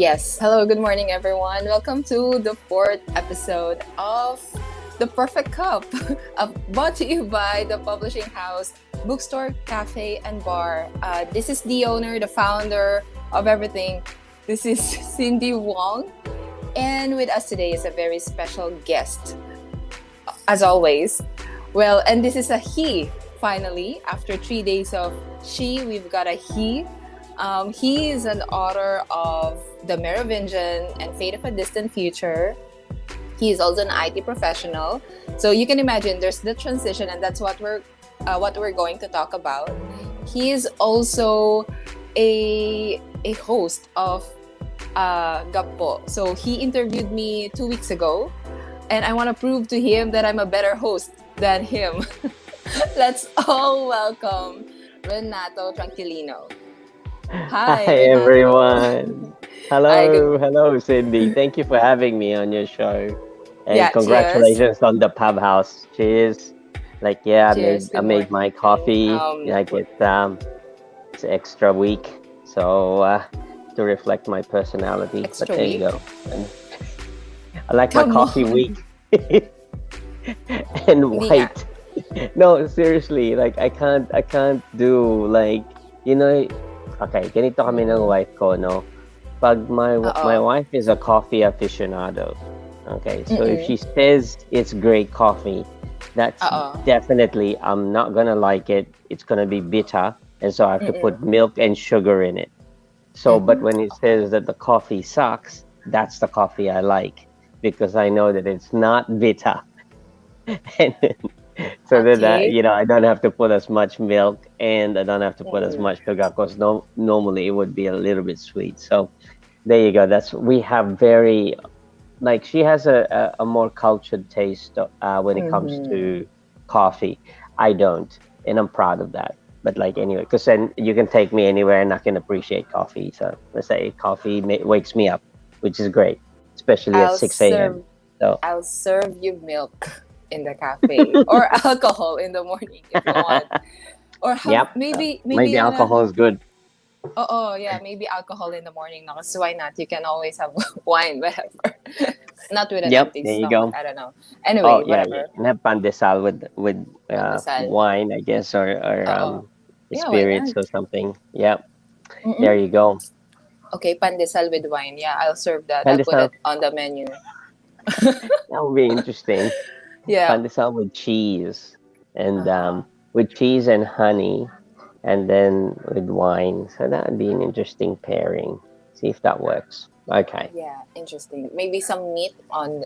Yes. Hello, good morning, everyone. Welcome to the fourth episode of The Perfect Cup, brought to you by the Publishing House Bookstore, Cafe, and Bar. This is the owner, the founder of everything. This is Cindy Wong. And with us today is a very special guest, as always. Well, and this is a he, finally. After 3 days of she, we've got a he. He is an author of The Merovingian and Fate of a Distant Future. He is also an IT professional. So you can imagine there's the transition, and that's what we're going to talk about. He is also a host of Gappo. So he interviewed me 2 weeks ago, and I want to prove to him that I'm a better host than him. Let's all welcome Renato Tranquilino. Hi, Hi Renato. everyone. Hi, good. Hello, Cindy. Thank you for having me on your show, and Yeah, cheers. congratulations on the pub house. Cheers. Cheers. I Good made my morning. coffee. It's extra weak, so to reflect my personality. But Extra there you week. go. And I like my Come coffee on. weak and Hindi nga. white. No, seriously. I can't do Okay, ganito kami ng wife ko, no? Pag my Oo. wife is a coffee aficionado, okay, so if Mm-mm. she says it's great coffee, that's Oo. definitely I'm not gonna like it. It's gonna be bitter, and so I have to Mm-mm. put milk and sugar in it. So, but when it says that the coffee sucks, that's the coffee I like because I know that it's not bitter. And so that Okay. I don't have to put as much milk and I don't have to put as Mm-mm. much sugar because normally it would be a little bit sweet. So there you go. That's we have very she has a more cultured taste when it comes Mm-hmm. to coffee. I don't, and I'm proud of that. But anyway, because then you can take me anywhere and I can appreciate coffee. So let's say coffee wakes me up, which is great, especially at I'll 6 a.m. serve So I'll serve you milk in the cafe or alcohol in the morning if you want. Or have yep, maybe maybe you wanna. alcohol is good. Oh, yeah, maybe alcohol in the morning. No, 'cause why not? You can always have wine, whatever. Not with an Yep, empty there you stomach. go. I don't know. Oh Anyway, yeah, yeah. whatever. And have pandesal with Pandesal. wine, I guess, or Oo. Yeah, why spirits not? or something. Yep, there Mm-mm. you go. Okay, pandesal with wine. Yeah, I'll serve that. I'll put Pandesal, it on the menu. that would be interesting. Yeah. Pandesal with cheese and Uh-huh. honey, and then with wine. So that would be an interesting pairing. See if that works. Okay. Yeah, interesting. Maybe some meat in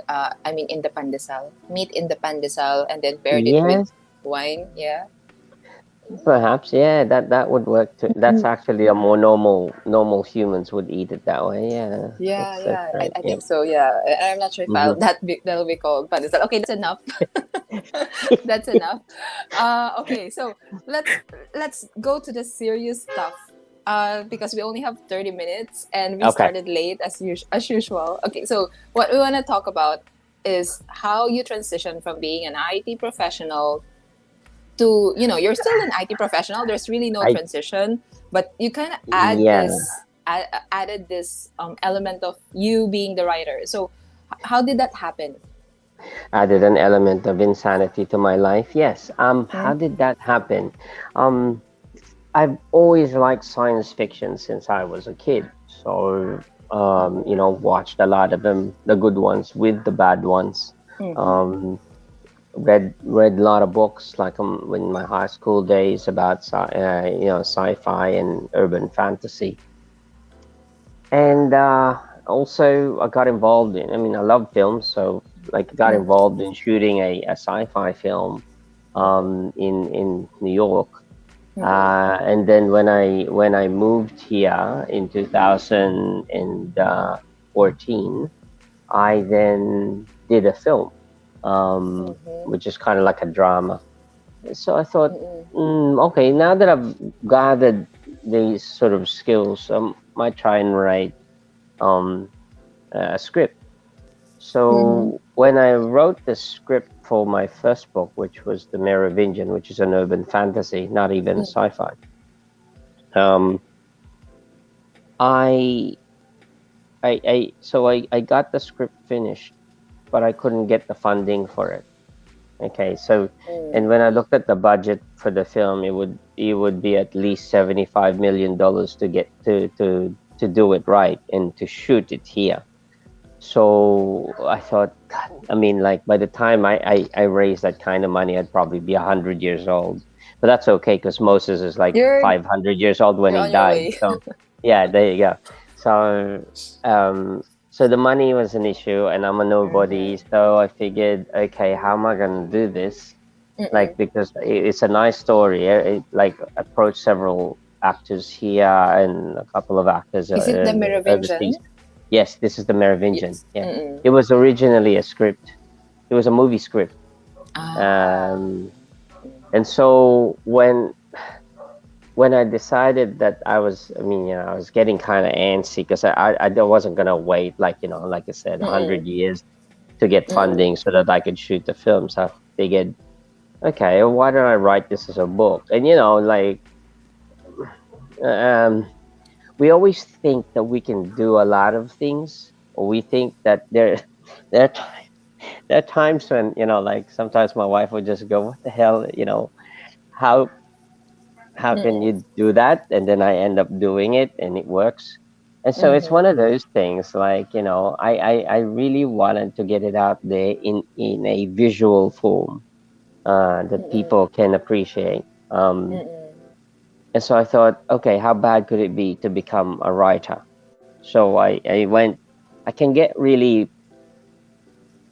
the pandesal. Meat in the pandesal and then paired it with Yes, wine. Yeah. perhaps. Yeah, that would work too. That's actually a more normal humans would eat it that way. Yeah, Yeah, that's yeah, I, right. I Yep. think so. Yeah, I'm not sure if Hmm. that'll be called pandesal. Okay, that's enough. That's enough. Okay, so let's go to the serious stuff. Because we only have 30 minutes and we Okay. started late as usual. Okay, so what we want to talk about is how you transition from being an IT professional to, you're still an IT professional. There's really no I transition, but you kind of Yeah. added this element of you being the writer. So how did that happen? Added an element of insanity to my life. Yes. How Hmm? did that happen? Um, I've always liked science fiction since I was a kid. So, watched a lot of them, the good ones with the bad ones. Mm-hmm. Um, read a lot of books in my high school days about sci-fi and urban fantasy. And also, I got involved in. I mean, I love films, so got Mm-hmm. involved in shooting a sci-fi film in New York. Mm-hmm. And then when I moved here in 2014, I then did a film, Mm-hmm. which is kind of like a drama. So I thought, Mm-hmm. okay, now that I've gathered these sort of skills, I might try and write um, a script. Mm-hmm. So when I wrote the script for my first book, which was The Merovingian, which is an urban fantasy, not even a sci-fi, um, I I got the script finished, but I couldn't get the funding for it. Okay, so Mm. and when I looked at the budget for the film, it would be at least $75 million to get to do it right and to shoot it here. So I thought, God, I mean, like by the time I raised that kind of money, I'd probably be 100 years old. But that's okay because Moses is like You're 500 years old when you're he on your died. way. So yeah, there you go. So so the money was an issue, and I'm a nobody. Mm-hmm. So I figured, okay, how am I gonna do this? Like Mm-mm. because it's a nice story. It like approached several actors here and a couple of actors Is it the overseas. Merovingian? Yes, this is the Merovingian. Yes. Yeah, Mm-mm. it was originally a script. It was a movie script. Ah. Um, and so when I decided that I mean, I was getting kind of antsy because I wasn't gonna wait like like I said, Mm-mm. 100 years to get Mm-mm. funding so that I could shoot the film. So I figured, okay, why don't I write this as a book? And like um, we always think that we can do a lot of things, or we think that there are there are times when like sometimes my wife would just go, "What the hell?" How can Mm-mm. you do that? And then I end up doing it, and it works. And so it's one Mm-hmm. of those things, like I really wanted to get it out there in a visual form that Mm-mm. people can appreciate. Mm-mm. And so I thought, okay, how bad could it be to become a writer? So I went. I can get really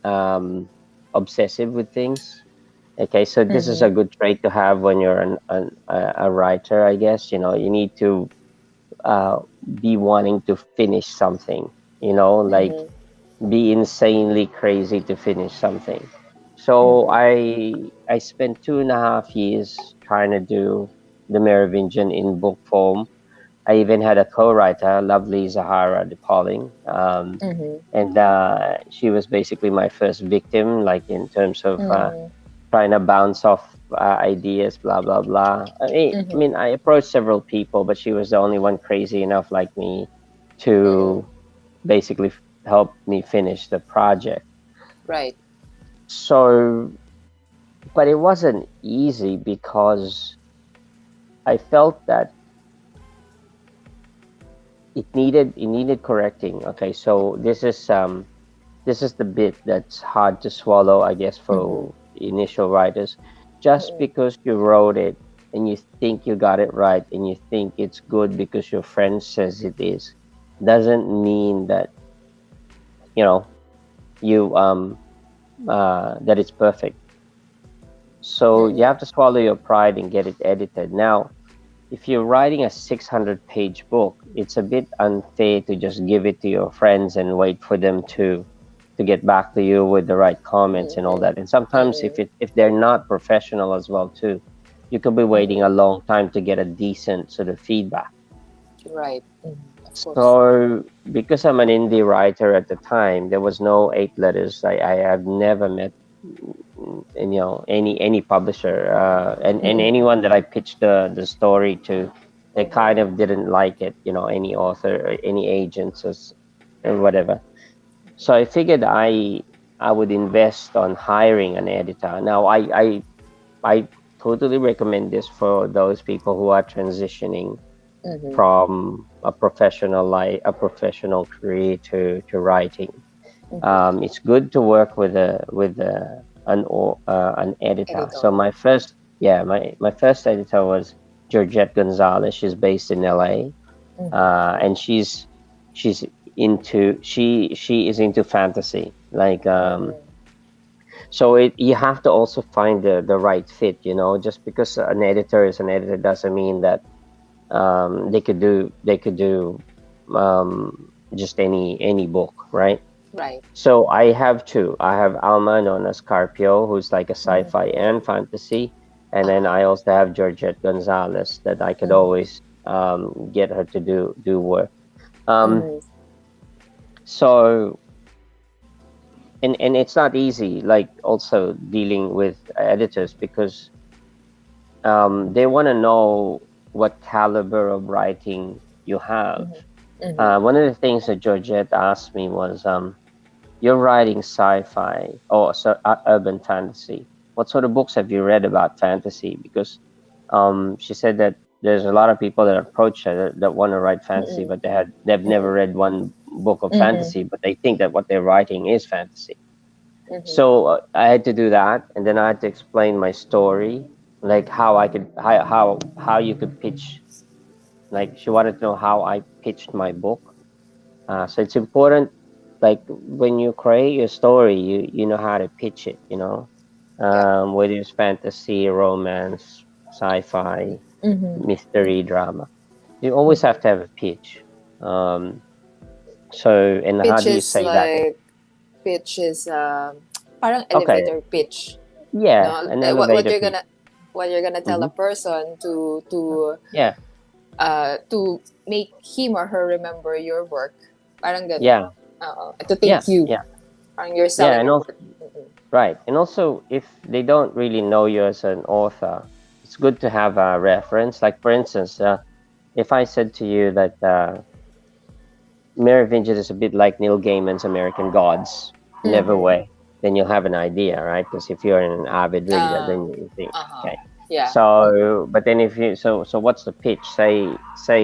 um, obsessive with things. Okay, so this is a Mm-hmm. good trait to have when you're a writer, I guess. You need to uh, be wanting to finish something. Like Mm-hmm. be insanely crazy to finish something. So Mm-hmm. I spent 2.5 years trying to do the Merovingian in book form. I even had a co-writer, lovely Zahara De Pauling, Mm-hmm. and she was basically my first victim, like in terms of Mm-hmm. trying to bounce off ideas, blah blah blah. I mean, Mm-hmm. I approached several people, but she was the only one crazy enough like me Mm-mm. to basically help me finish the project. Right. So, but it wasn't easy because I felt that it needed correcting. Okay, so this is the bit that's hard to swallow, I guess, Mm-hmm. for initial writers. Just Mm-mm. because you wrote it and you think you got it right and you think it's good because your friend says it is, doesn't mean that you know you that it's perfect. So you Mm-mm. have to swallow your pride and get it edited. Now, if you're writing a 600-page book, it's a bit unfair to just give it to your friends and wait for them to get back to you with the right comments and all Mm-hmm. that. And sometimes Mm-mm. if they're not professional as well too, you could be waiting a Mm-mm. long time to get a decent sort of feedback. Right. Mm-hmm. Of course. So because I'm an indie writer at the time, there was no eight letters. I have never met any publisher and Mm-mm. anyone that I pitched the story to, they kind Mm-hmm. of didn't like it. Any author or any agents or whatever. So I figured I would invest on hiring an editor. Now I totally recommend this for those people who are transitioning Mm-hmm. from a professional career to writing. Mm-hmm. It's good to work with an editor. So Editor. my first editor was Georgette Gonzalez. She's based in LA, Mm-hmm. and she's she is into fantasy. Like Mm-hmm. so you have to also find the right fit. Just because an editor is an editor doesn't mean that they could do just any book, right? Right. So I have two. I have Alma, known as Carpio, who's like a Mm-hmm. sci-fi and fantasy, and then I Ah. also have Georgette Gonzalez that I could Mm-hmm. always get her to do work. Um, Mm-hmm. so and it's not easy, like also dealing with editors because they want to know what caliber of writing you have. Mm-hmm. One of the things that Georgette asked me was, you're writing sci-fi or urban fantasy. What sort of books have you read about fantasy? Because she said that there's a lot of people that approach her that want to write fantasy, Mm-mm. but they've never Mm-mm. read one book of Mm-hmm. fantasy, but they think that what they're writing is fantasy. Mm-hmm. So I had to do that, and then I had to explain my story, like how you could pitch. Like she wanted to know how I pitched my book. So it's important, like when you create your story, you know how to pitch it. Yep. Whether it's fantasy, romance, sci-fi, Mm-hmm. mystery, drama, you always Mm-hmm. have to have a pitch. Um, so, and how Pitch do you is say that? like pitch is parang Okay, elevator pitch. yeah, No, an what elevator you're pitch. gonna tell a Hmm. person Yeah, to make him or her remember your work. Parang ganun. yeah, To yeah, thank you. yeah, Parang you're yeah, selling and your also work. Mm-mm. right, and also if they don't really know you as an author, it's good to have a reference. Like for instance, if I said to you that Merovingian is a bit like Neil Gaiman's American Gods in every Mm-hmm. way, then you'll have an idea, right? Because if you're an avid reader, Uh, then you think, uh-huh. okay. Yeah. So, but then if you so what's the pitch? Say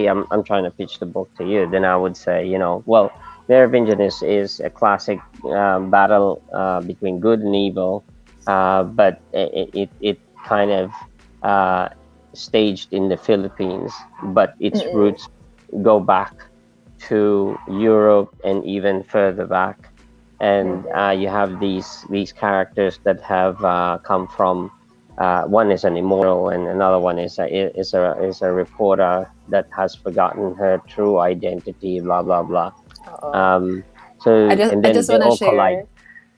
I'm trying to pitch the book to you, then I would say, well, Merovingian is a classic battle between good and evil, but it kind of uh, staged in the Philippines, but its Mm-mm. roots go back to Europe and even further back. And Mm-hmm. you have these characters that have come from. One is an immortal, and another one is a reporter that has forgotten her true identity. Blah blah blah. Uh-oh. Um, so and I then just they wanna all collide. share.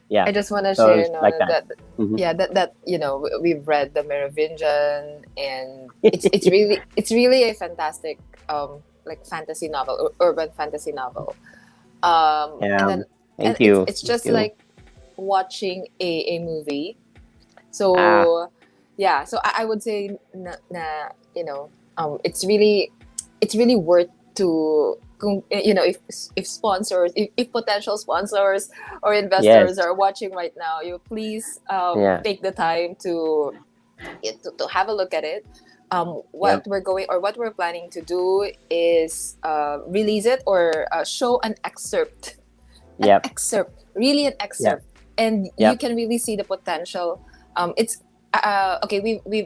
Yeah. I just wanna So share it's like no that. that Hmm. yeah that we've read the Merovingian, and it's really a fantastic like fantasy novel or urban fantasy novel. And Yeah. then and Thank you. it's Thank just you. like watching a movie. Ah. So yeah, so I would say it's really worth to if sponsors if potential sponsors or investors Yes. are watching right now, you please Yeah. take the time to have a look at it. Yep. What we're planning to do is release it or show Yep. really an Yep. excerpt, and you Yep. can really see the potential. It's okay.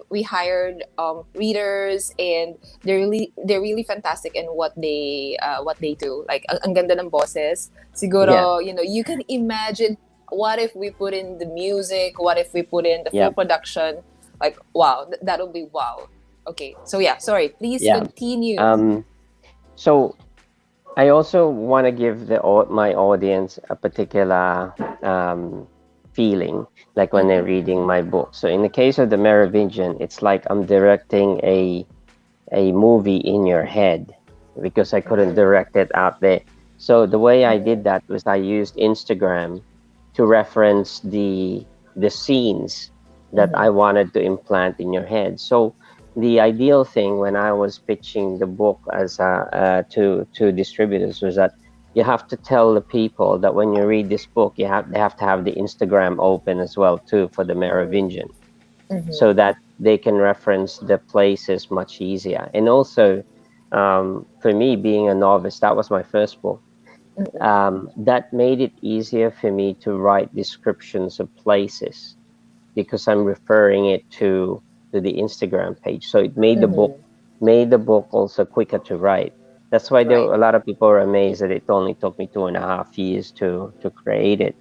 We hired readers, and they're really fantastic in what they do. Like ang ganda ng boses. Yeah. Siguro you can imagine what if we put in the music, what if we put in the full Yep. production. Like wow, that'll be wow. Okay, so yeah, sorry. Please Yeah. continue. Um. So I also want to give my audience a particular feeling, like when they're Mm-hmm. reading my book. So in the case of the Merovingian, it's like I'm directing a movie in your head because I couldn't Mm-hmm. direct it out there. So the way I did Mm-hmm. that was I used Instagram to reference the scenes that I Mm-hmm. wanted to implant in your head. So the ideal thing when I was pitching the book as to distributors was that you have to tell the people that when you read this book, they have to have the Instagram open as well too for the Merovingian, Mm-hmm. so that they can reference the places much easier. And also, for me being a novice, that was my first book. Mm-hmm. That made it easier for me to write descriptions of places because I'm referring it to the Instagram page. So it Mm-hmm. made the book also quicker to write. That's why Right. a lot of people are amazed that it only took me 2.5 years to create it.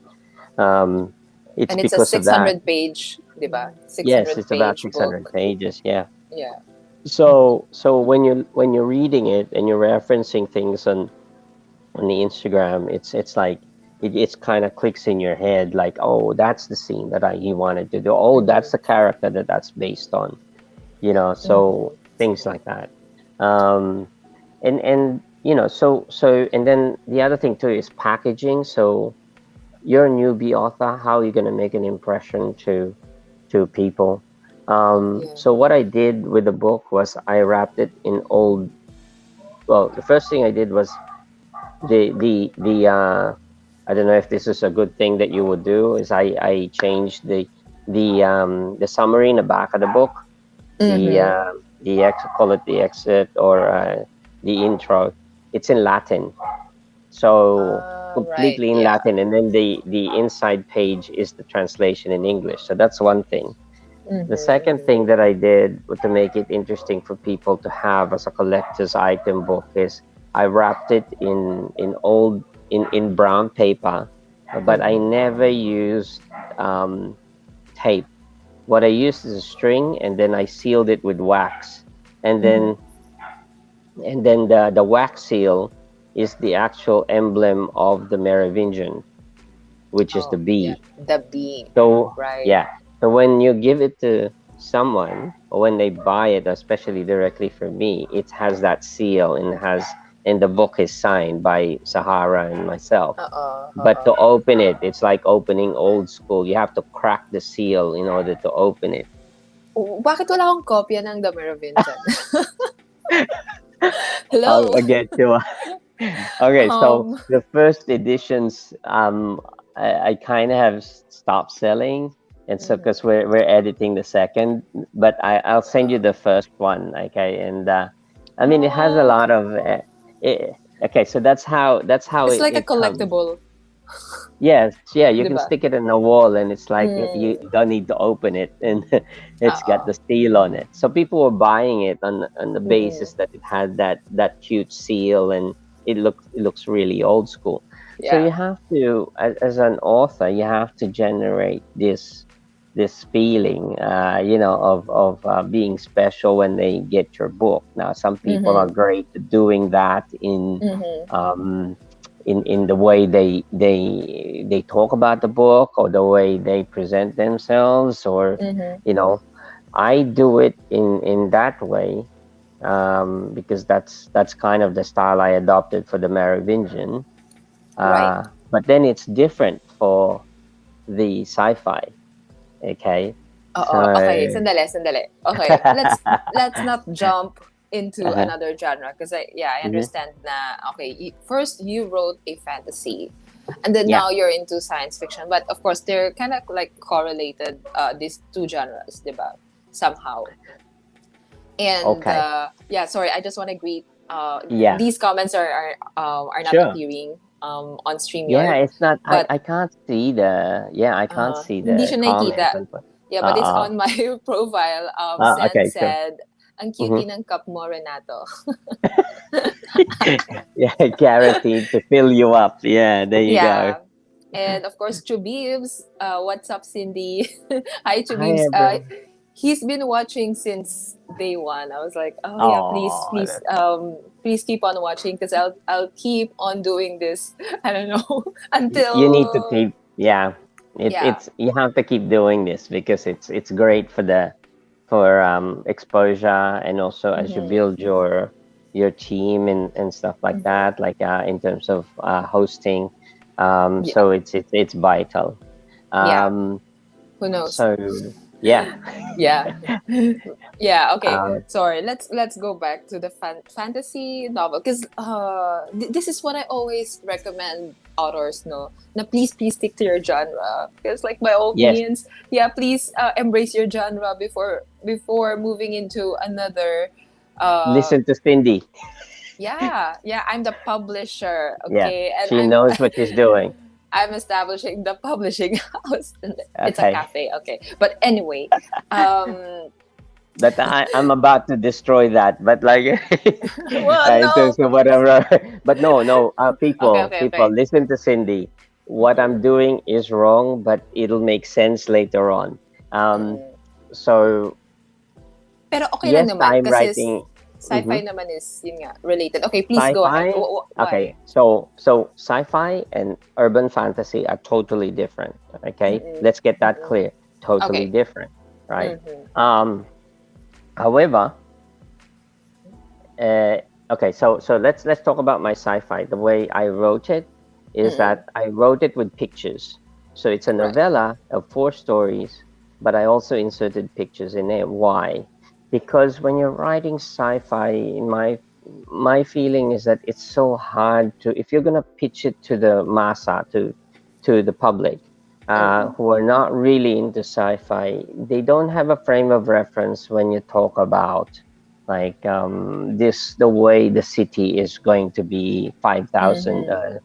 Um, it's And it's a because of that. 600 page, diba? Yes, 600 it's about page 600 book. pages. Yeah. Yeah. Mm-hmm. So when you're reading it and you're referencing things on the Instagram, it's like it's kind of clicks in your head, like, oh, that's the scene that he wanted to do. Oh, that's Mm-hmm. the character that's based on. So Mm-hmm. things like that. Um, and and then the other thing too is packaging. So you're a newbie author. How are you going to make an impression to people? Yeah. So what I did with the book was I wrapped it in old. Well, the first thing I did was the I don't know if this is a good thing that you would do. Is I changed the summary in the back of the book, the Mm-hmm. call it the exit or the intro. It's in Latin, so Right. completely in Yeah. Latin, and then the inside page is the translation in English. So that's one thing. The second Mm-hmm. thing that I did to make it interesting for people to have as a collector's item book is I wrapped it in brown paper, but I Mm-hmm. never used um, tape. What I used is a string, and then I sealed it with wax, and Mm-hmm. then the wax seal is the actual emblem of the Merovingian, which is the Oh, yeah. bee. The bee. So Right. yeah, so when you give it to someone or when they buy it, especially directly from me, it has that seal and the book is signed by Sahara and myself. Uh-oh. But to Uh-oh. open it, it's like opening old school. You have to crack the seal in order to open it. Bakit wala akong kopya ng The Merovingian? Hello? I'll get to okay, so Um, the first editions, I kind of have stopped selling, and so because mhm. we're editing the second, but I'll send you Uh, the first one, okay? And I mean, it has a oh, lot of, it, okay, so that's how it's like a it comes. collectible, Yes, yeah, you di can ba? stick it in the wall, and it's like you Mm. don't need to open it, and it's got Oo. the seal on it. So people were buying it on the Mm-mm. basis that it had that cute seal, and it looks really old school. So Yeah. you have to, as an author, you have to generate this feeling, of being special when they get your book. Now, some people are Mm-hmm. great at doing that in Mm-hmm. um, in the way they talk about the book or the way they present themselves, or Mm-hmm. you know I do it in that way, because that's kind of the style I adopted for the Merovingian, Right. but then it's different for the sci-fi. Okay, Oo. Okay, so sandali, sandali. Okay, let's not jump into uh-huh. another genre because I Hmm. understand na okay, first you wrote a fantasy and then Yeah. now you're into science fiction, but of course they're kind of like correlated these two genres, 'di ba? Somehow. And Okay. yeah, sorry, I just want to greet Yeah. these comments are not Sure. appearing on Yeah, StreamYard, it's not. I but I can't see the. Yeah, I can't see hindi the siya comments. nakikita. Yeah, but it's Uh. on my profile. Sen Okay. Sure. said, "Ang Hmm. cutie ng cup mo, Renato." Yeah, guaranteed to fill you up. Yeah, there you go. Yeah. And of course, Chubibs. What's up, Cindy? Hi, Hi, Chubibs. everyone. He's been watching since day one. I was like, oh yeah, please, Oh, please, please keep on watching because I'll keep on doing this. I don't know you need to until keep. Yeah, yeah. it's you have to keep doing this because it's great for the for exposure, and also as you Mm-hmm. build your team and stuff like Mm-hmm. that, like in terms of hosting. Yeah. So it's vital. Yeah. Um, Who knows? so yeah. Yeah. Yeah, okay. um, Sorry. Let's go back to the fantasy novel because this is what I always recommend authors, no. Na please stick to your genre because like by all yes. means, yeah, please embrace your genre before moving into another uh Listen to Cindy. yeah, I'm the publisher, Yeah, okay? And she I'm knows what she's doing. I'm establishing the publishing house. It's a Okay, cafe, okay. But anyway, um but I'm about to destroy that. But like, well, in terms no. of whatever. But no, no. Okay, People, okay, people, okay. listen to Cindy. What I'm Mm-mm, doing is wrong, but it'll make sense later on. Um, mm-mm. so Pero okay lang yes, naman I'm kasi writing. sci-fi Mhm. naman is yun nga related. Okay, please go ahead. Sci-fi. Why? Okay, so sci-fi and urban fantasy are totally different. Okay, Mm-mm, let's get that mm-mm. clear. Totally Okay. different, right? Mm-hmm. Um, however, okay, so let's talk about my sci-fi. The way I wrote it is Mm-mm. that I wrote it with pictures. So it's a Right. novella of 4 stories, but I also inserted pictures in it. Why? Because when you're writing sci-fi, my feeling is that it's so hard to, if you're gonna pitch it to the massa, to the public, Mm-mm. who are not really into sci-fi, they don't have a frame of reference when you talk about like this, the way the city is going to be 5,000, Mm-hmm.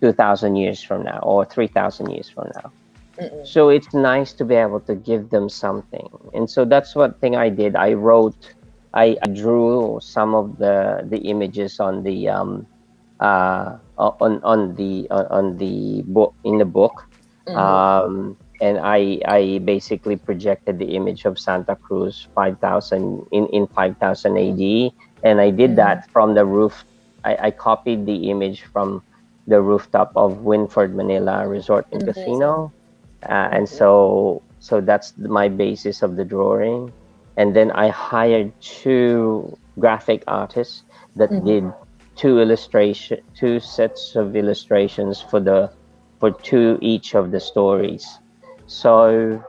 2,000 years from now, or 3,000 years from now. Mm-mm. So it's nice to be able to give them something. And so that's what thing I did. I drew some of the images on the on the book, in the book. Mm-hmm. And I basically projected the image of Santa Cruz 5,000 in 5,000 AD, and I did Mm-hmm. that from the roof. I copied the image from the rooftop of Winford Manila Resort and Mm-hmm. Casino, and Mm-hmm. so that's my basis of the drawing. And then I hired two graphic artists that Mm-hmm. did two sets of illustrations for two each of the stories. So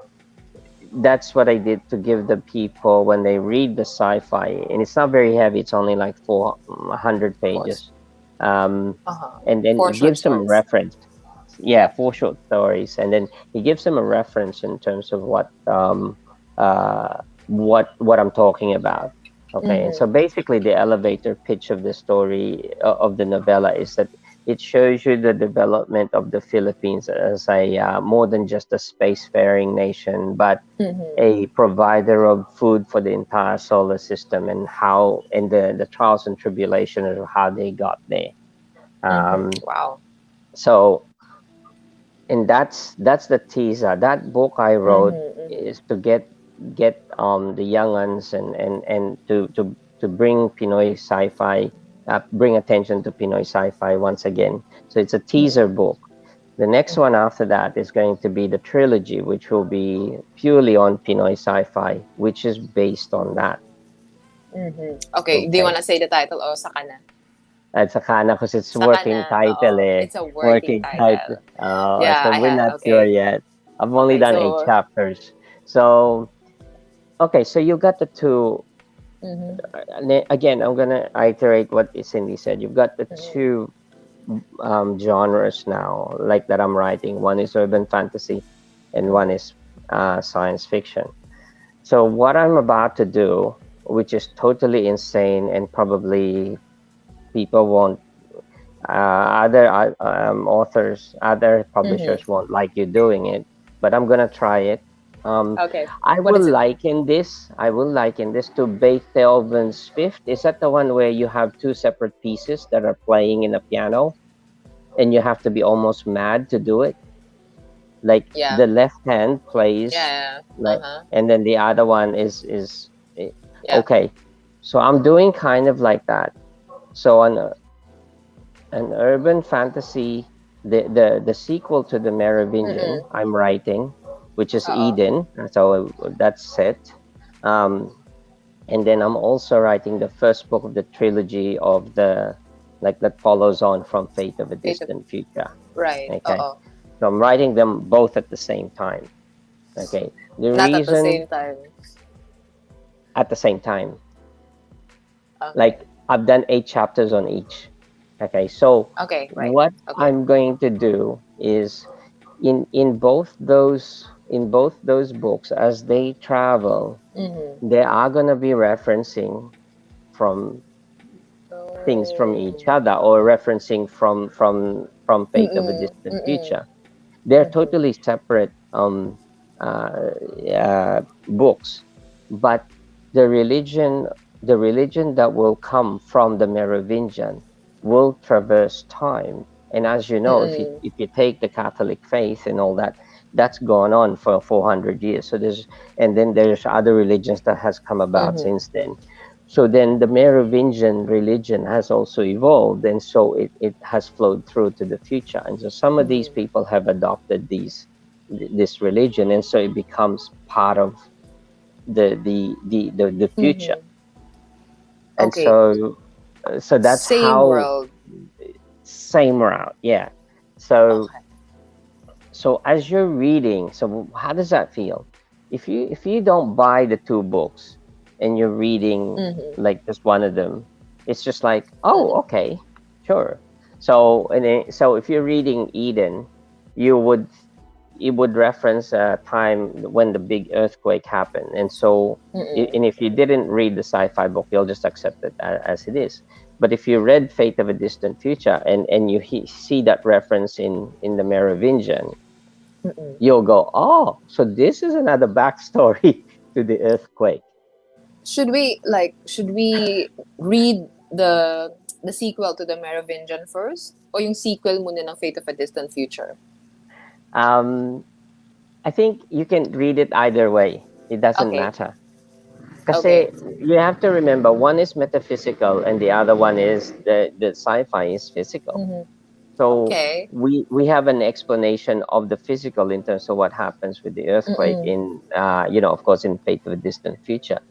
that's what I did to give the people when they read the sci-fi, and it's not very heavy. It's only like 400 Pause. pages, um, Uh-huh. and then Four it short gives them stories. reference. Yeah, Yep. four short stories, and then it gives them a reference in terms of what I'm talking about. Okay, and Mm-hmm. so basically, the elevator pitch of the story, of the novella, is that it shows you the development of the Philippines as a more than just a spacefaring nation, but Mm-hmm. a provider of food for the entire solar system, and how, and the trials and tribulations of how they got there. Mm-hmm. Um, Wow. so, and that's the teaser. That book I wrote Mm-hmm. Mm-hmm. is to get the young ones, and to bring Pinoy sci-fi, bring attention to Pinoy sci-fi once again. So it's a teaser Mm-hmm. book. The next one after that is going to be the trilogy, which will be purely on Pinoy sci-fi, which is based on that. Mm-hmm. Okay, do you Okay. want to say the title o saka na? At saka na, because it's Saka working na, title oo. eh. It's a working Working title. title. So Yeah, I we're have. not sure Okay. yet. I've only Okay, done eight so. chapters. So, okay, so you got the two. Mm-hmm. Again, I'm gonna iterate what Cindy said. You've got the Mm-hmm. two genres now, like that I'm writing. One is urban fantasy, and one Mm-hmm. is science fiction. So what I'm about to do, which is totally insane, and probably people won't, other authors, other Mm-hmm. publishers won't like you doing it, but I'm gonna try it. Um, Okay. I What will is it? liken this. I will liken this to Beethoven's Fifth. Is that the one where you have two separate pieces that are playing in a piano, and you have to be almost mad to do it? Like Yeah. the left hand plays, Yeah. like, Uh-huh. and then the other one is eh, Yeah. okay. So I'm doing kind of like that. So on an urban fantasy, the sequel to the Merovingian Mm-mm. I'm writing, which is Oo. Eden. So that's set. Um, and then I'm also writing the first book of the trilogy of the, like, that follows on from Fate of a Fate of, Distant Future. right. Okay, Oo. so I'm writing them both at the same time. Okay, the Not at the reason, same time. at the same time, Okay. like, I've done eight chapters on each. Okay, so Okay, right. what Okay. I'm going to do is, in both those books, as they travel, Mm-hmm. they are going to be referencing from things from each Oh. other, or referencing from Fate of a Mm-mm. Distant Mm-mm. Future. They're Mm-hmm. totally separate books, but the religion the religion that will come from the Merovingian will traverse time. And as you know, Mm-mm. if you take the Catholic faith and all that, that's gone on for 400 years. So there's, and then there's other religions that has come about Mm-hmm. since then. So then the Merovingian religion has also evolved, and so it has flowed through to the future. And so some of these Mm-hmm. people have adopted this religion, and so it becomes part of the future. Mm-hmm. And Okay. so that's Same how, world. same route, yeah. So Okay. as you're reading, so how does that feel? If you don't buy the two books, and you're reading Mm-hmm. like just one of them, It's just like, oh, Mm-mm. okay, sure. So so if you're reading Eden, you would it would reference a time when the big earthquake happened, and so Mm-mm. and if you didn't read the sci-fi book, you'll just accept it as it is. But if you read Fate of a Distant Future and you see that reference in the Merovingian, Mm-mm. you'll go, oh, so this is another backstory to the earthquake. Should we read the sequel to the Merovingian first? O yung sequel muna ng Fate of a Distant Future? um I think you can read it either way. It doesn't Okay. matter. Okay. Kasi you have to remember, one is metaphysical and the other one is the sci-fi is physical. Mm-hmm. So Okay. we have an explanation of the physical in terms of what happens with the earthquake Mm-mm. in of course, in Fate of a Distant Future.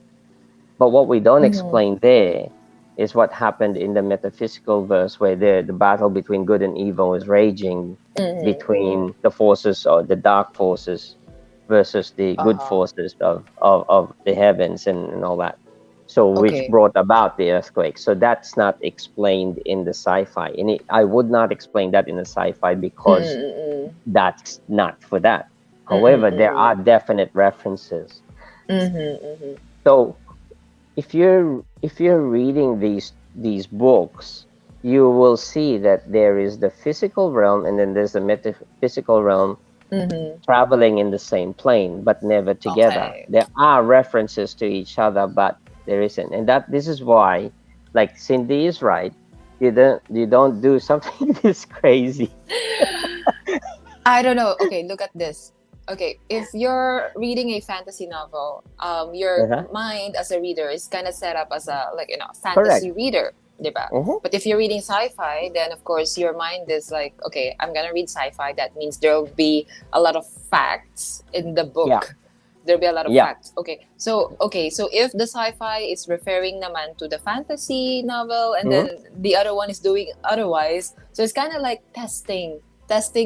But what we don't Mm-hmm. explain there is what happened in the metaphysical verse, where the battle between good and evil is raging Mm-hmm. between the forces, or the dark forces, versus the good Uh-huh. forces of the heavens, and all that. So, which Okay. brought about the earthquake. So that's not explained in the sci-fi. And I would not explain that in the sci-fi because Mm-mm. that's not for that. Mm-mm. However, there Mm-mm. are definite references. Mm-hmm. Mm-hmm. So if you're reading these books, you will see that there is the physical realm, and then there's the metaphysical realm Mm-hmm. traveling in the same plane but never together. Okay. There are references to each other, but there isn't. And that this is why, like Cindy is right, you don't do something this crazy. I don't know. Okay, look at this. Okay, if you're reading a fantasy novel, your Uh-huh. mind as a reader is kind of set up as a Correct. fantasy reader, diba? Uh-huh. But if you're reading sci-fi, then of course your mind is like, okay, I'm gonna read sci-fi. That means there'll be a lot of facts in the Yeah. book. There'll be a lot of Yeah. facts. So if the sci-fi is referring naman to the fantasy novel, and Uh-huh. then the other one is doing otherwise, so it's kind of like testing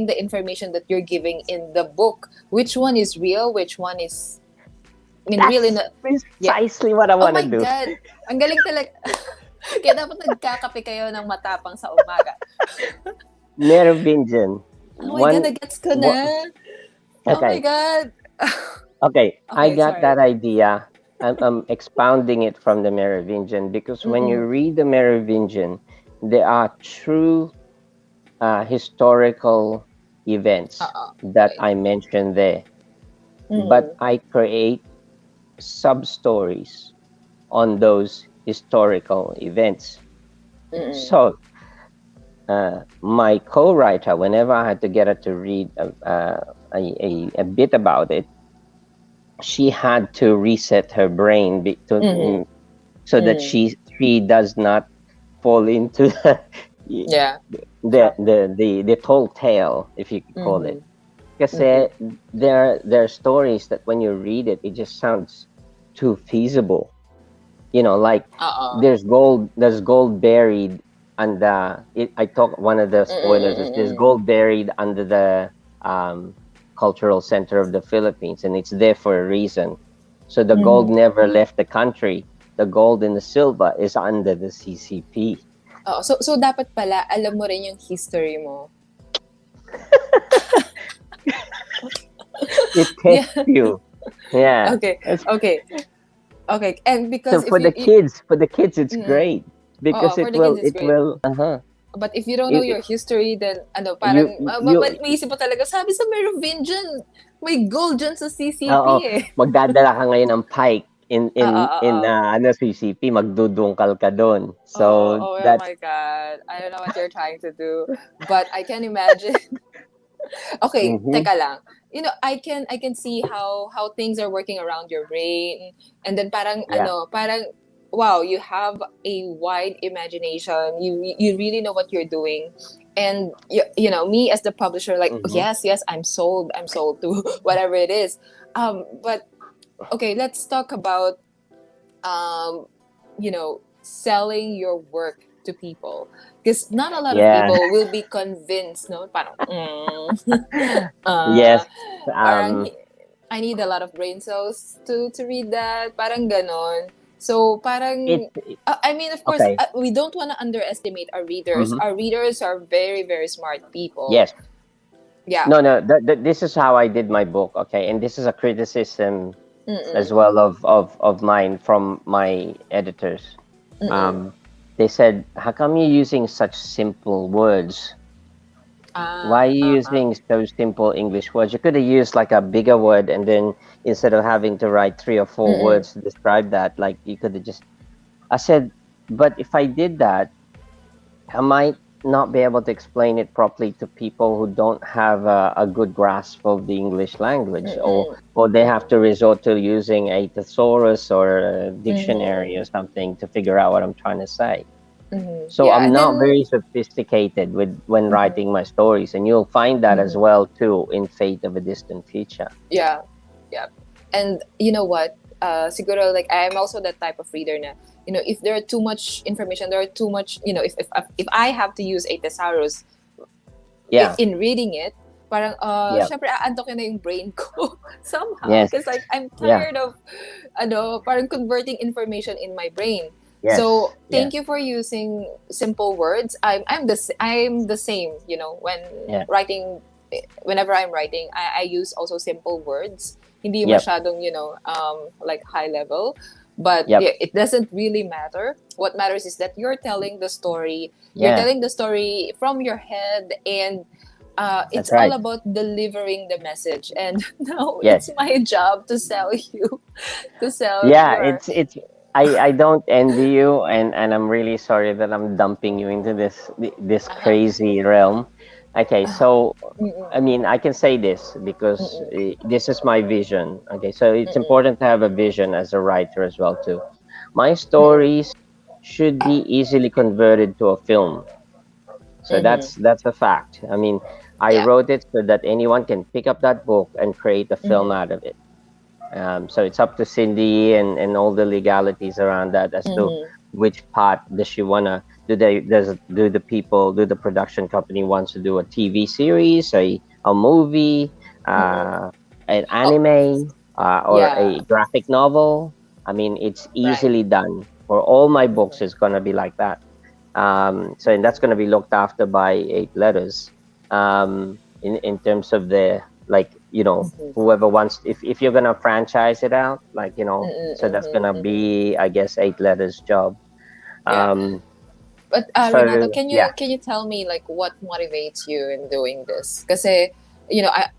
the information that you're giving in the book. Which one is real? Which one is, I mean, real in That's the, yeah. precisely what I Oh want to my do. God. Ang galing talaga. Kaya dapat nagkakape kayo ng matapang sa umaga. Merovingian. Oh my God, One, nagets ko what, na. Oh my okay. God. Okay, I Okay, got sorry. that idea. I'm expounding it from the Merovingian, because when you Mm-mm. read the Merovingian, there are true historical events that Okay. I mentioned there, but Mm-mm. I create sub stories on those historical events. Mm-mm. So, my co writer, whenever I had to get her to read a bit about it, she had to reset her brain Mm-hmm. so that Mm. she does not fall into Yeah. the tall tale, if you could call Mm-hmm. it. Because Mm-mm. there are stories that when you read it, it just sounds too feasible. Like Uh-uh. there's gold buried under it. I talk One of the spoilers is there's Mm-mm. gold buried under the cultural center of the Philippines, and it's there for a reason. So the gold Mm-mm. never left the country. The gold and the silver is under the CCP. Oo. So dapat pala alam mo rin yung history mo. It Yeah. tests you. Yeah. Okay. It's- Okay. Okay. And So because if for the kids, it's mm, great because for the kids it's it great. will. Uh-huh. But if you don't know It, your history, then you parang you maisip mo talaga, sabi sa Merovingian, may gold dyan sa CCP Oo, eh. magdadala ka ngayon ng pike in Oo. CCP, magdudungkal ka doon. Oh, So oh that's my God. I don't know what you're trying to do, but I can imagine. Okay, mhm. teka lang. I can see how things are working around your brain, and then Yeah. parang wow, you have a wide imagination. You really know what you're doing. And me as the publisher, like, Mhm. yes, I'm sold. I'm sold to whatever it is. But okay, let's talk about selling your work to people, because not a lot of Yeah. people will be convinced, no, parang uh, Yes. parang Um I need a lot of brain cells to read that, parang ganon. So It, parang I mean, of course, okay. we don't want to underestimate our readers. Hmm. Our readers are very, very smart people. Yes. Yeah. No, no. This is how I did my book. Okay, and this is a criticism as Mm-mm. well of mine from my editors. Mm-mm. Um, they said, "How come you're using such simple words? Why are you Uh-huh. using so simple English words? You could have used like a bigger word, and then instead of having to write 3 or 4 Mm-mm. words to describe that, like you could have just." I said, "But if I did that, I might not be able to explain it properly to people who don't have a good grasp of the English language, Mm-mm. or they have Mm-mm. to resort to using a thesaurus or a dictionary Mm-hmm. or something to figure out what I'm trying to say." Mm-hmm. So Yeah, I'm and not then very sophisticated with when mm-hmm. writing my stories, and you'll find that as Mm-hmm. well too in Fate of a Distant Future. Yeah, yeah. And you know what? Siguro, like, I'm also that type of reader na, if there are too much information, there are too much, if I have to use a thesaurus Yeah. in reading it, parang, Yeah. syempre, aantokin na yung brain ko somehow. Yes. Because, like, I'm Yeah. tired of, parang converting information in my brain. Yes. So, Yeah. thank you for using simple words. I'm the same, when Yeah. writing, whenever I'm writing, I use also simple words. Hindi Yep. masyadong, like high level. But Yep. yeah, it doesn't really matter. What matters is that you're telling the story. You're Yeah. telling the story from your head, and it's That's all right. about delivering the message. And now it's Yes. my job to sell you, to sell Yeah. your. It's. I don't envy you, and I'm really sorry that I'm dumping you into this Uh-huh. crazy realm. Okay, Uh-huh. so Mm-mm. I mean, I can say this because Mm-mm. this is my vision. Okay, so it's Mm-mm. important to have a vision as a writer as well too. My Mm-mm. stories should be easily converted to a film. So Mm-hmm. that's a fact. I mean, I Yeah. wrote it so that anyone can pick up that book and create a film Mm-hmm. out of it. So it's up to Cindy and all the legalities around that as to Mm-hmm. which part does she wanna do the production company wants to do a TV series, a movie, Mm-mm. uh, an Oh, anime, or yeah. a graphic novel. I mean, it's Right. easily done. For all my books, Mm-hmm. it's gonna be like that. So and that's gonna be looked after by 8 letters. In terms of the, like, Mm-hmm. whoever wants, if you're gonna franchise it out, like, Mm-mm. so that's gonna Mm-hmm. Mm-hmm. be, I guess, 8 letters job. Yeah. um But Renato, so yeah. can you tell me, like, what motivates you in doing this? Because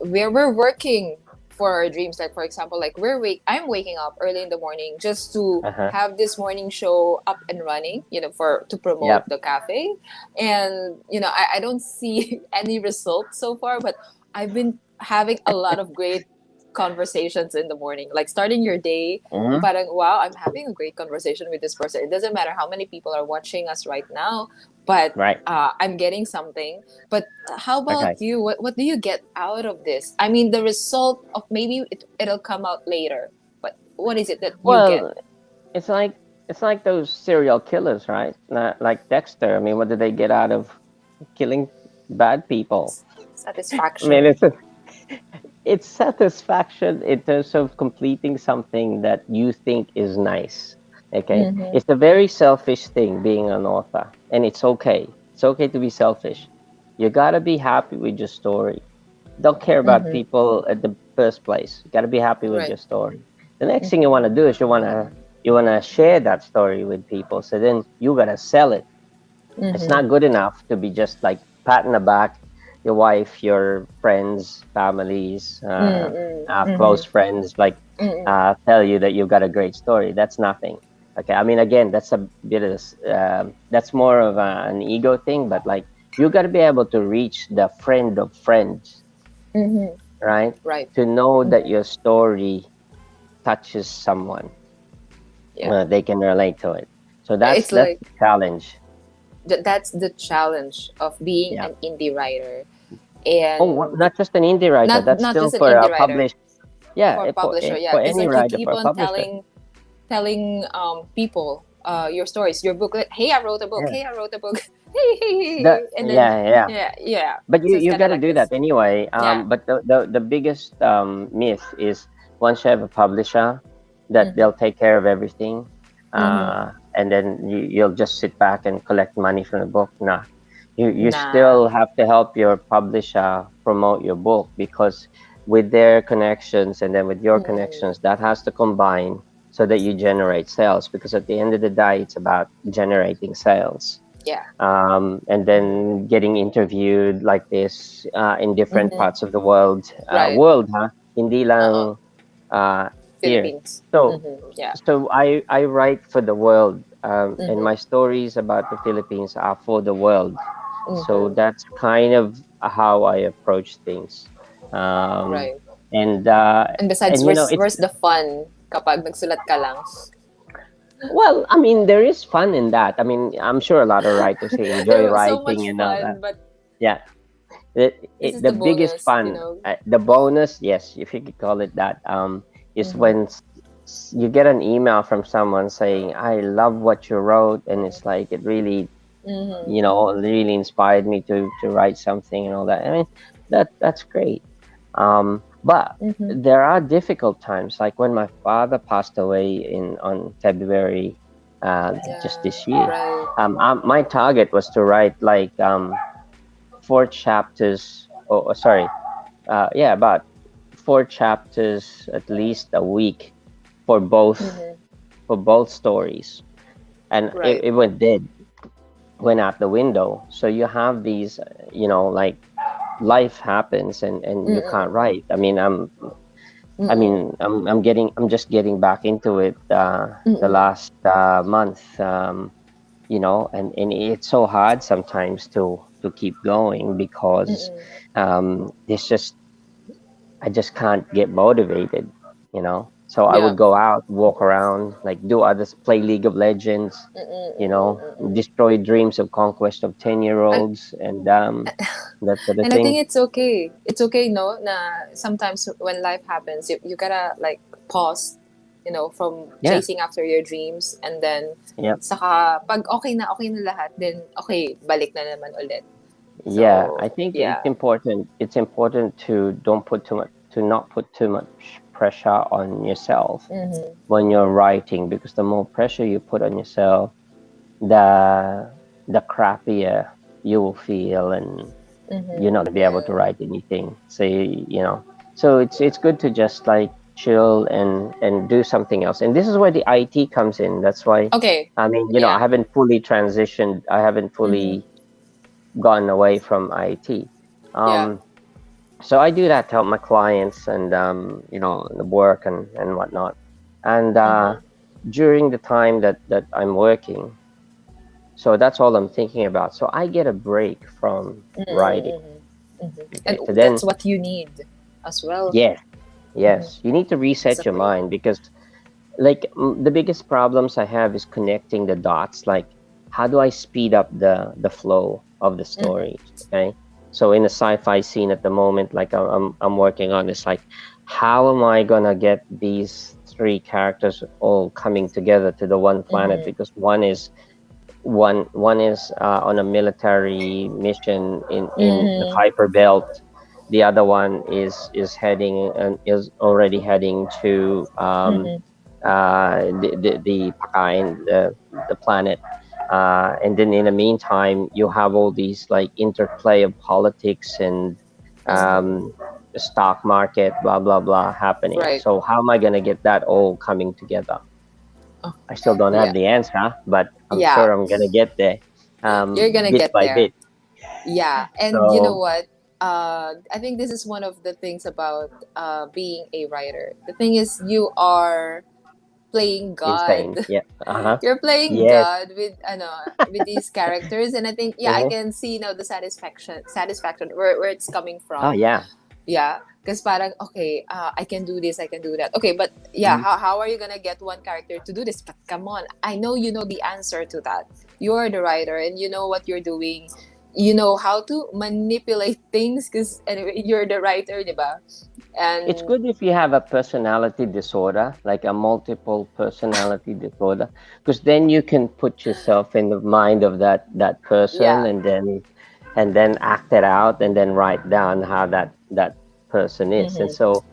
we're working for our dreams. Like, for example, like, I'm waking up early in the morning just to Uh-huh. have this morning show up and running. For to promote Yep. the cafe, and I don't see any results so far, but I've been having a lot of great conversations in the morning, like starting your day. Hmm. Parang, wow, I'm having a great conversation with this person. It doesn't matter how many people are watching us right now, but Right. I'm getting something. But how about Okay. you? What do you get out of this? I mean, the result of maybe it'll come out later, but what is it that you get? Well, it's like those serial killers, right? Like Dexter. I mean, what did they get out of killing bad people? I mean, Satisfaction. it's satisfaction in terms of completing something that you think is nice. Okay, Mm-hmm. it's a very selfish thing being an author, and it's okay. It's okay to be selfish. You gotta be happy with your story. Don't care about Mm-hmm. people at the first place. You gotta be happy with Right. your story. The next thing you Mm-hmm. want to do is you wanna share that story with people. So then you gotta sell it. It's Mm-hmm. not good enough to be just like patting the back your wife, your friends, families, Mm-hmm. close Mm-hmm. friends, like, tell you that you've got a great story. That's nothing. Okay, I mean, again, that's a bit of that's more of an ego thing, but like you got to be able to reach the friend of friends, Mm-hmm. right? Right. To know that Mm-hmm. your story touches someone, Yeah. they can relate to it. So It's that's like the challenge. that's the challenge of being Yeah. an indie writer, Oh, and not just an indie writer. That's not still just an for indie a writer, published. Yeah, for publisher. Yeah, for because, any like, you writer, keep for a on publisher. telling people your stories, your book. Like, hey, I wrote a book. Yeah. Hey, I wrote a book. Hey, and then Yeah. yeah. But So it's you kind of got to like do that this. anyway. Yeah. But the biggest myth is once you have a publisher that Mm-hmm. they'll take care of everything. Mm-hmm. and then you'll just sit back and collect money from the book. Nah, you Nah. still have to help your publisher promote your book, because with their connections and then with your Mm-mm. connections, that has to combine so that you generate sales, because at the end of the day it's about generating sales. Yeah. And Mm-hmm. then getting interviewed like this in different Mm-hmm. parts of the world. Right. World, huh? Hindi Uh-uh. lang here. Philippines. So, Mm-hmm. Yeah. I write for the world, and Mm-hmm. my stories about the Philippines are for the world. So Mm-hmm. that's kind of how I approach things. Um, Right. and And besides, and you know, it's where's the fun kapag nagsulat ka lang? well, I mean, there is fun in that. I mean, I'm sure a lot of writers they enjoy There's so writing much and all fun, that. but Yeah, this is the the biggest bonus, fun, the bonus, yes, if you could call it that, is Mm-hmm. when you get an email from someone saying, "I love what you wrote," and it's like it really, Mm-hmm. really inspired me to write something and all that. I mean, that's great. But Mm-hmm. there are difficult times, like when my father passed away in on February, just Yeah. this year. Right. My target was to write like four chapters. Oh, sorry, yeah, about four chapters at least a week for Mm-hmm. both stories, and Right. it went out the window. So you have these, like life happens, and you can't Mm-mm. write. Mm-mm. I'm just getting back into it the Mm-mm. last month, and it's so hard sometimes to keep going, because Mm-mm. it's just I just can't get motivated, So I Yeah. would go out, walk around, like do others, play League of Legends, Mm-mm. Mm-mm. destroy dreams of conquest of 10-year And olds, and that sort of and I think thing. it's okay. It's okay, no, na sometimes when life happens, you gotta like pause, from Yeah, chasing after your dreams, and then yeah, saka pag okay na lahat, then okay, balik na naman ulit. yeah. So, I think it's yeah. important. It's important to don't put too much to not put too much pressure on yourself Mm-hmm. when you're writing, because the more pressure you put on yourself, the crappier you will feel, and you're not Mm-hmm. gonna be able to Yeah. write anything. So so it's good to just like chill and do something else. And this is where the IT comes in. That's why, Okay. I mean, I Yeah. haven't fully transitioned. I haven't Mm-hmm. fully gone away from IT. Yeah. Um, so I do that to help my clients, and the work and whatnot. And Mm-hmm. during the time that I'm working, so that's all I'm thinking about. So I get a break from writing. Mm-hmm. Mm-hmm. And Okay, so then, that's what you need as well. yes, Mm-hmm. yes, you need to reset your Exactly. mind, because like the biggest problems I have is connecting the dots. Like, how do I speed up the flow of the Mm-hmm. story? Okay, so in a sci-fi scene at the moment, like I'm working on, it's like, how am I gonna get these three characters all coming together to the one planet? Mm-hmm. Because one is on a military mission in the Mm-hmm. Kuiper Belt. The other one is heading and is already heading to Mm-hmm. the Pakain, the planet. And then in the meantime, you have all these like interplay of politics and Mm-hmm. um, the stock market, blah blah blah, happening. Right. So how am I gonna get that all coming together? Oh, I still don't have yeah. the answer, but I'm Yeah. sure I'm gonna get there, You're gonna bit get by there. bit. Yeah. And you know So what? I think this is one of the things about being a writer. The thing is, you are playing insane, God. yeah. Uh-huh. You're playing Yes. God with these characters, and I think, yeah, I Uh-huh. can see now the satisfaction where it's coming Oh from. yeah. Yeah, because parang okay, I can do this, I can do that. Okay, but yeah, Mhm. how are you gonna get one character to do this? But come on, I know you know the answer to that. You're the writer, and you know what you're doing. You know how to manipulate things because anyway, you're the writer, diba? It's And good if you have a personality disorder, like a multiple personality disorder, because then you can put yourself in the mind of that person, yeah, and then act it out, and then write down how that person is. And mm-hmm, so,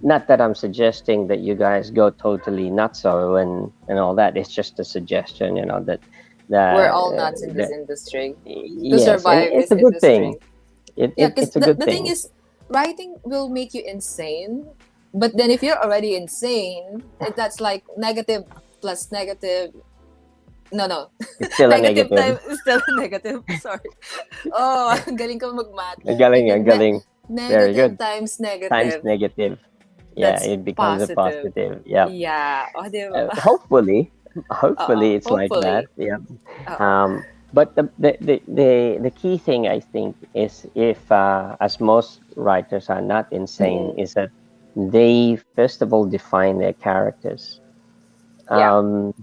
not that I'm suggesting that you guys go totally nutso and all that. It's just a suggestion, that We're that, all nuts in this that industry to yes, and survive it's this a good thing. industry. It, Yeah, it because it's a good the thing thing. is, writing will make you insane. But then if you're already insane, that's like negative plus negative. No, no. It's still a Negative negative. time is still a negative. Sorry. Oh, ang galing ko mag-math. Ang galing. Very Negative good. times Times negative. negative. Yeah, That's it becomes a positive. positive. Yeah. Yeah. Oh, di ba? Hopefully it's like that. Hopefully. Yeah. Oo. But the key thing I think is, if as most writers are not insane, Mm-mm. is that they first of all define their characters. Yeah. Um,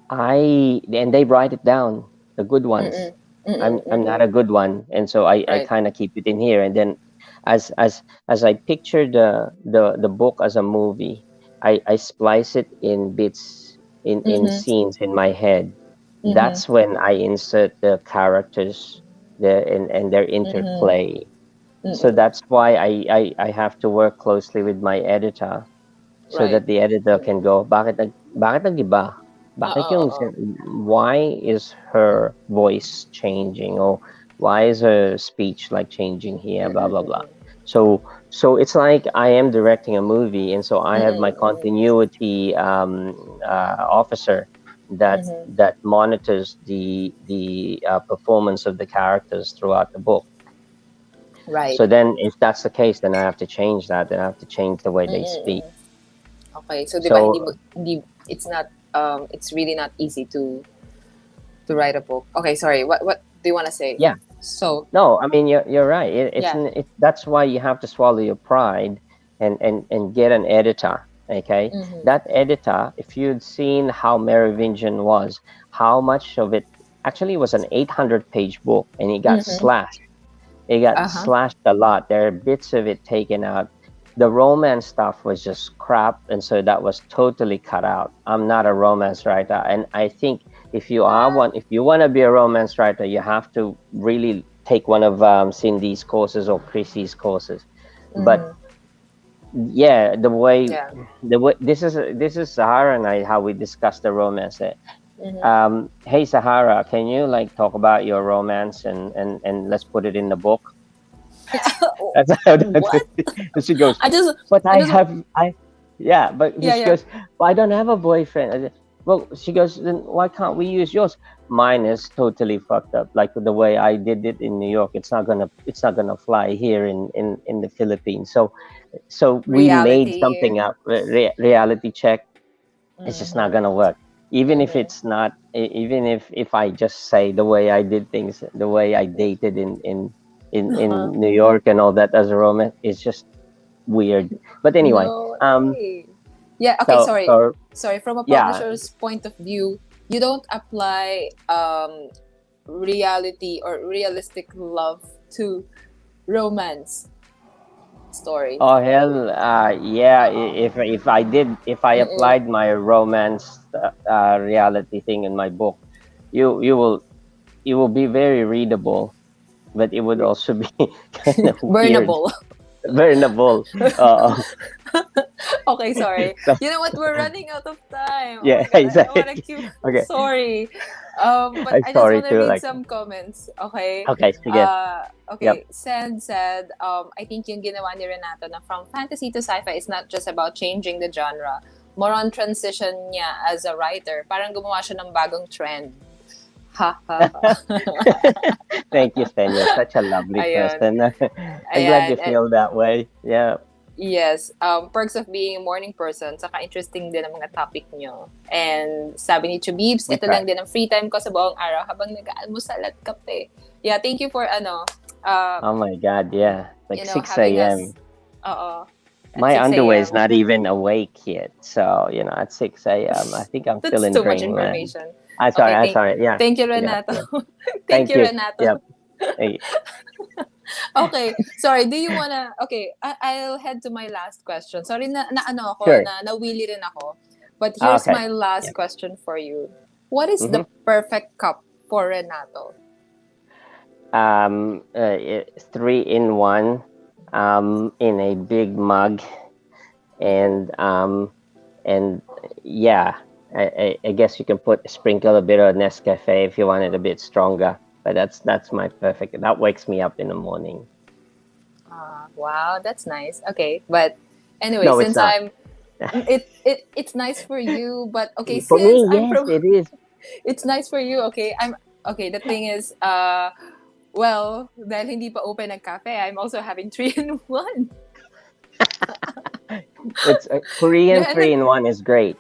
and they write it down, the good ones. Mm-mm. Mm-mm. I'm not Mm-mm. a good one, and so I Right. kind of keep it in here. And then, as I picture the book as a movie, I splice it in bits, in Mm-hmm. scenes in my head. Mm-hmm. That's when I insert the characters, and their Mm-hmm. interplay. So Mm-mm. that's why I have to work closely with my editor, so Right. that the editor can go, bakit nag-iba? Bakit Oo, yung, oo. why is her voice changing, or why is her speech like changing here, blah Mm-mm. blah blah. Mm-mm. So it's like I am directing a movie, and so I have my Mm-mm. Mm-mm. continuity officer Mm-hmm. that monitors the performance of the characters throughout the book. Right. So then, if that's the case, then I have to change that. Then I have to change the way they speak. Mm-mm. Okay. So, di ba, So it's not, it's really not easy to write a book. Okay, sorry. What do you want to say? yeah. So, No, I mean, you're right. yeah. That's why you have to swallow your pride, and get an editor. Okay, Mm-hmm. that editor, if you'd seen how Merovingian was, how much of it actually was an 800-page book, and it got Mm-hmm. slashed. It got Uh-huh. slashed a lot. There are bits of it taken out. The romance stuff was just crap, and so that was totally cut out. I'm not a romance writer, and I think if you want to be a romance writer, you have to really take one of Cindy's courses or Chrissy's courses. But Mm-hmm. yeah, Yeah. this is Sahara and I, how we discuss the romance. Mm-hmm. Hey Sahara, can you like talk about your romance, and let's put it in the book? That's how What? she goes. I just, But I just, yeah, but yeah, she yeah. goes, well, I don't have a boyfriend. I said, well, she goes, then why can't we use yours? Mine is totally fucked up. Like the way I did it in New York, it's not gonna fly here in the Philippines. So we made Reality. something up, reality check. It's just not Mm-hmm. gonna work. Even if Mm-hmm. it's not, even if I just say the way I did things, the way I dated Uh-huh. in New York and all that as a romance, it's just weird. But anyway, No way. Yeah, okay, so sorry. so Sorry, from a yeah. publisher's point of view, you don't apply reality or realistic love to romance story. Oh hell, yeah. Uh-oh. If I Mm-mm. applied my romance reality thing in my book, you will it will be very readable, but it would also be kind of weird, Burnable. vulnerable. Okay, sorry. So, You know what? We're running out of time. Oh yeah, my god, I exactly. wanna keep. Okay, Sorry. But I'm I just sorry wanna to read like. some comments. Okay. Okay, sige. Yep. Okay. Sand said, I think yung ginawa ni Renato na from fantasy to sci-fi is not just about changing the genre. More on transition niya as a writer. Parang gumawa siya ng bagong trend. Ha ha ha. Thank you, Stan. You're such a lovely Ayun. person. I'm glad you Ayan. feel that way. Yeah. Yes, perks of being a morning person, saka interesting din ang mga topic nyo. And sabi ni Chubibs, We ito try. lang din ang free time ko sa buong araw habang nag-aalmusal at kape. Yeah, thank you for Oh my God, yeah. Like 6 having us, a.m. at My 6 underwear is a.m. not even awake yet. So, at 6 a.m., I think I'm still That's in too much dreamland. information. I'm sorry, Okay, I'm sorry. Yeah. thank you, Yeah. Renato. Yeah. Thank Thank you, you. Renato. Yep. Hey. Okay, sorry, do you wanna, okay, I'll head to my last question. Sorry Sure. nawili rin ako. But Ah, here's okay. my last Yep. question for you. What is Mm-hmm. the perfect cup for Renato? 3 in 1. in a big mug, and and yeah, I guess you can sprinkle a bit of Nescafe if you want it a bit stronger. But that's my perfect. That wakes me up in the morning. Wow, that's nice. Okay, but anyway, No, it's since not. I'm it's nice for you, but okay, For since me, I'm yes, from it is. it's nice for you. Okay, I'm okay. The thing is, well, dahil hindi pa open ang cafe, I'm also having three in one. It's Korean Yeah, and three then in one is great.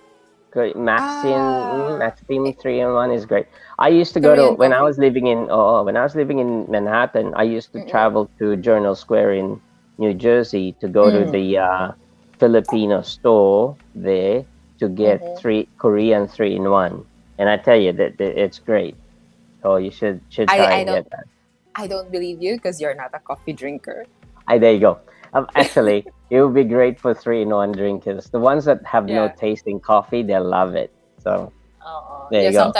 Great. ah, Maxim three in one is great. I used to go to Korean when I coffee. was living in when I was living in Manhattan. I used to Mm-mm. travel to Journal Square in New Jersey to go to Mm. the Filipino store there to get Mm-hmm. three Korean three in one. And I tell you that it's great. So you should I try I and don't get that. I don't believe you because you're not a coffee drinker. There you go. Actually, it would be great for three in one drinkers. The ones that have no Yeah. taste in coffee, they'll love it. So there Yeah, you go.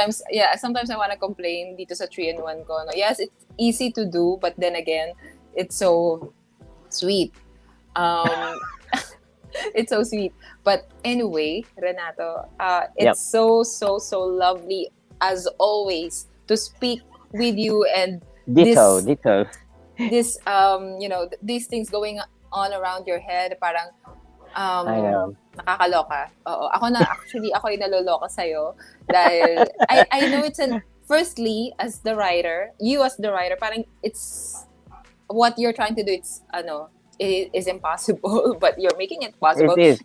sometimes I want to complain dito sa 3-in-1 ko. No? Yes, it's easy to do, but then again, it's so sweet. Um, it's so sweet. But anyway, Renato, it's Yep. so lovely as always to speak with you and Ditto, this ditto. these things going on around your head parang I know. nakakaloka. Oo, ako yung naloloka sa'yo dahil I know it's an firstly as the writer, you as the writer, parang it's what you're trying to do, it's it is impossible but you're making it It possible. is.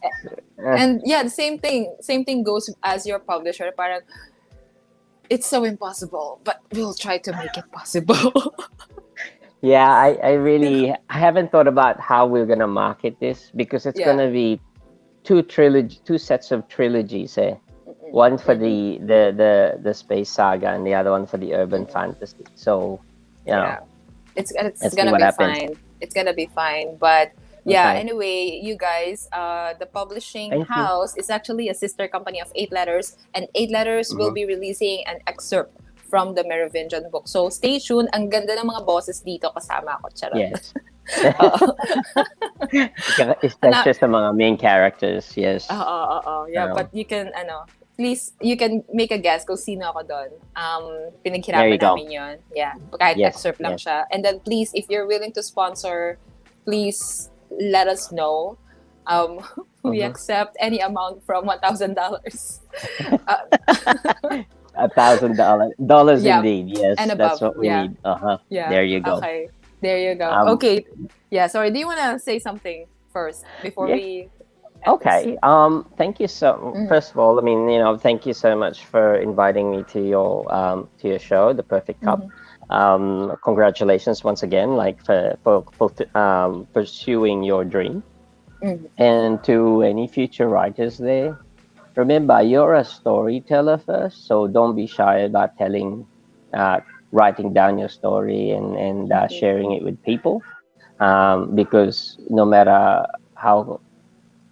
Uh, And yeah, the same thing goes as your publisher. Parang it's so impossible, but we'll try to make it possible. yeah, I haven't thought about how we're gonna market this because it's Yeah. gonna be two sets of trilogies. Eh? Mm-mm. One for Mm-mm. the space saga and the other one for the urban Mm-mm. fantasy. So, you know, Yeah. It's let's see gonna what be happens. fine. It's gonna be fine. But yeah, Okay. anyway, you guys, the publishing Thank you. house is actually a sister company of Eight Letters, and Eight Letters will Hmm. be releasing an excerpt from the Merovingian book. So stay tuned. Ang ganda ng mga bosses dito kasama ako. Charot. Yes. Oo. Na, Especially sa mga main characters. Yes. yeah, Um, but you can, please, you can make a guess kung sino ako doon. there you Pinaghirapan go. namin yun. Yeah, kahit Yes. excerpt lang Yes. siya. And then please, if you're willing to sponsor, please let us know. We Mhm. accept any amount from $1,000. uh, $1,000 yeah, indeed. Yes, and that's above. what we Yeah, need. yeah. There you go. Okay, there you go. Um, Okay, yeah. Sorry, do you want to say something first before yeah. we end this? Okay. Thank you so. Mm, First of all, I mean, thank you so much for inviting me to your show, The Perfect Cup. mhm, Congratulations once again, like for pursuing your dream, mhm. and to any future writers there. Remember, you're a storyteller first, so don't be shy about uh, writing down your story and Mhm. sharing it with people. Because no matter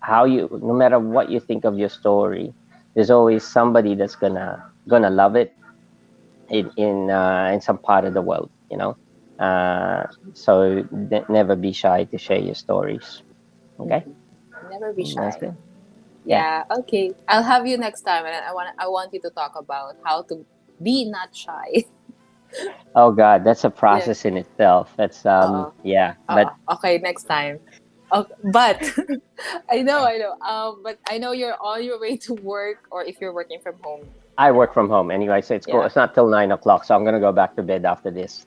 no matter what you think of your story, there's always somebody that's gonna love it in some part of the world. So never be shy to share your stories. Okay, Mhm. Never be that's shy. it. Yeah. Yeah, okay. I'll have you next time, and I want you to talk about how to be not shy. Oh God, that's a Yeah. process in itself. That's Uh, yeah, but okay, next time. Okay, but I know. But I know you're on your way to work, or if you're working from home. I work from home anyway, so Yeah, it's not till 9 o'clock, so I'm gonna go back to bed after this.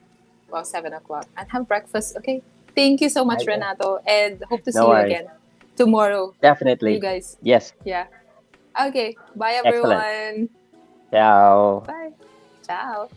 well, 7 o'clock, and have breakfast. Okay. Thank you so much, I, Renato, and hope to no see you worries. again tomorrow. You Definitely. guys. Yes. Yeah. Okay. Bye, Excellent. everyone. Ciao. Bye. Ciao.